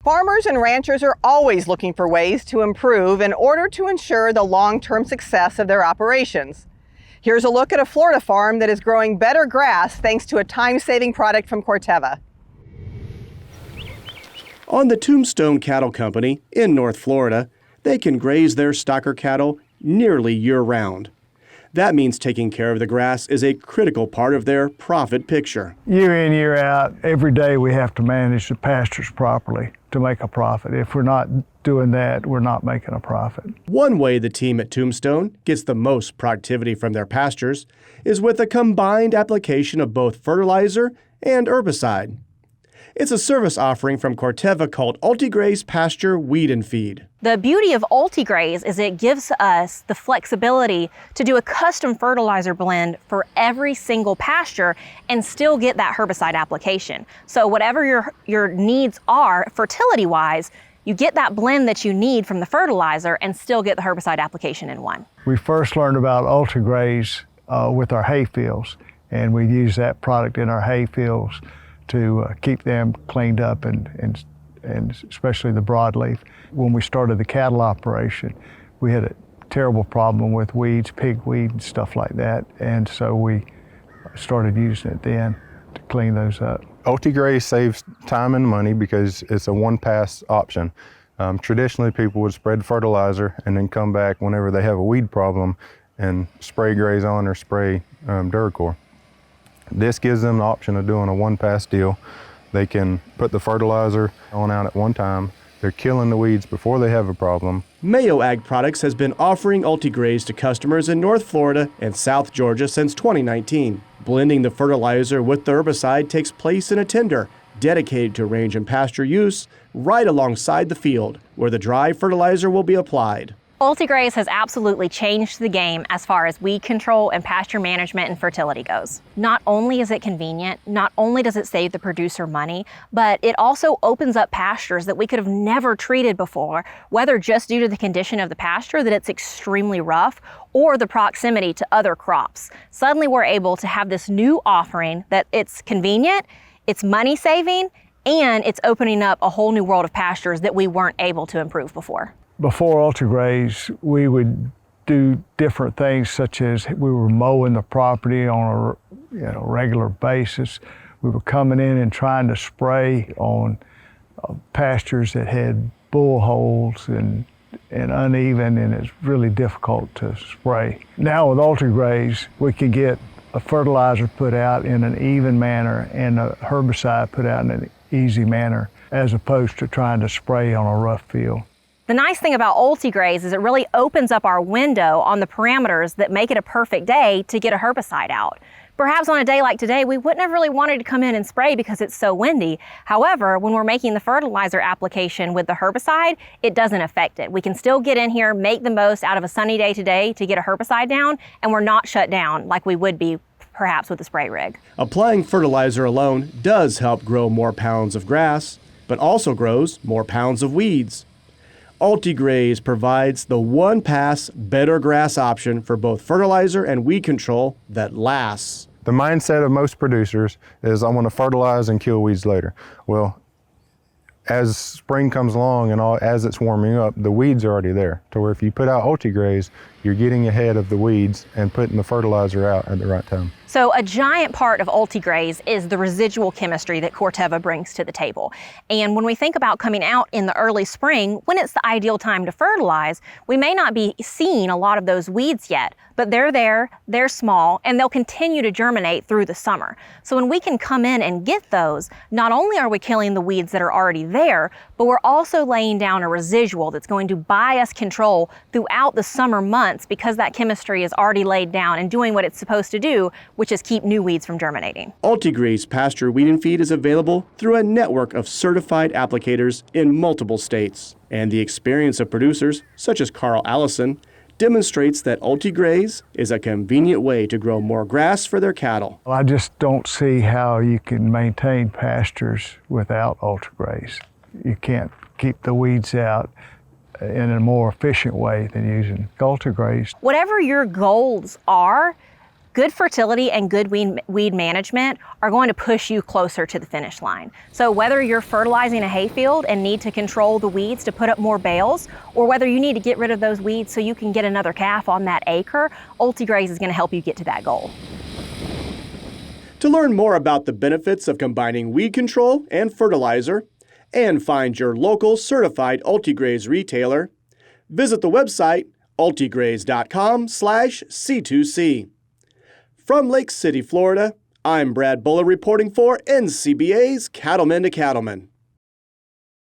Farmers and ranchers are always looking for ways to improve in order to ensure the long-term success of their operations. Here's a look at a Florida farm that is growing better grass thanks to a time-saving product from Corteva. On the Tombstone Cattle Company in North Florida, they can graze their stocker cattle nearly year-round. That means taking care of the grass is a critical part of their profit picture. Year in, year out, every day we have to manage the pastures properly to make a profit. If we're not doing that, we're not making a profit. One way the team at Tombstone gets the most productivity from their pastures is with a combined application of both fertilizer and herbicide. It's a service offering from Corteva called UltiGraz Pasture Weed and Feed. The beauty of UltiGraz is it gives us the flexibility to do a custom fertilizer blend for every single pasture and still get that herbicide application. So whatever your needs are fertility-wise, you get that blend that you need from the fertilizer and still get the herbicide application in one. We first learned about UltiGraz with our hay fields, and we use that product in our hay fields to keep them cleaned up and especially the broadleaf. When we started the cattle operation, we had a terrible problem with weeds, pigweed and stuff like that, and so we started using it then to clean those up. UltiGraz saves time and money because it's a one-pass option. Traditionally, people would spread fertilizer and then come back whenever they have a weed problem and spray Graze on or spray Duracor. This gives them the option of doing a one-pass deal. They can put the fertilizer on out at one time. They're killing the weeds before they have a problem. Mayo A Products has been offering UltiGraz to customers in North Florida and South Georgia since 2019. Blending the fertilizer with the herbicide takes place in a tender dedicated to range and pasture use right alongside the field where the dry fertilizer will be applied. UltiGraz has absolutely changed the game as far as weed control and pasture management and fertility goes. Not only is it convenient, not only does it save the producer money, but it also opens up pastures that we could have never treated before, whether just due to the condition of the pasture, that it's extremely rough, or the proximity to other crops. Suddenly we're able to have this new offering that it's convenient, it's money saving, and it's opening up a whole new world of pastures that we weren't able to improve before. Before UltiGraz, we would do different things, such as we were mowing the property on a regular basis. We were coming in and trying to spray on pastures that had bull holes and uneven, and it's really difficult to spray. Now with UltiGraz, we can get a fertilizer put out in an even manner and a herbicide put out in an easy manner, as opposed to trying to spray on a rough field. The nice thing about UltiGraz is it really opens up our window on the parameters that make it a perfect day to get a herbicide out. Perhaps on a day like today, we wouldn't have really wanted to come in and spray because it's so windy. However, when we're making the fertilizer application with the herbicide, it doesn't affect it. We can still get in here, make the most out of a sunny day today to get a herbicide down, and we're not shut down like we would be perhaps with the spray rig. Applying fertilizer alone does help grow more pounds of grass, but also grows more pounds of weeds. UltiGraz provides the one-pass, better grass option for both fertilizer and weed control that lasts. The mindset of most producers is, I want to fertilize and kill weeds later. Well, as spring comes along and as it's warming up, the weeds are already there. To where if you put out UltiGraz, you're getting ahead of the weeds and putting the fertilizer out at the right time. So a giant part of UltiGraz is the residual chemistry that Corteva brings to the table. And when we think about coming out in the early spring, when it's the ideal time to fertilize, we may not be seeing a lot of those weeds yet, but they're there, they're small, and they'll continue to germinate through the summer. So when we can come in and get those, not only are we killing the weeds that are already there, but we're also laying down a residual that's going to buy us control throughout the summer months because that chemistry is already laid down and doing what it's supposed to do, which is keep new weeds from germinating. UltiGraz Pasture Weed and Feed is available through a network of certified applicators in multiple states. And the experience of producers, such as Carl Allison, demonstrates that UltiGraz is a convenient way to grow more grass for their cattle. I just don't see how you can maintain pastures without UltiGraz. You can't keep the weeds out in a more efficient way than using UltiGraz. Whatever your goals are, Good fertility and good weed management are going to push you closer to the finish line. So whether you're fertilizing a hayfield and need to control the weeds to put up more bales, or whether you need to get rid of those weeds so you can get another calf on that acre, UltiGraz is going to help you get to that goal. To learn more about the benefits of combining weed control and fertilizer, and find your local certified UltiGraz retailer, visit the website ultigraz.com/C2C. From Lake City, Florida, I'm Brad Buller reporting for NCBA's Cattlemen to Cattlemen.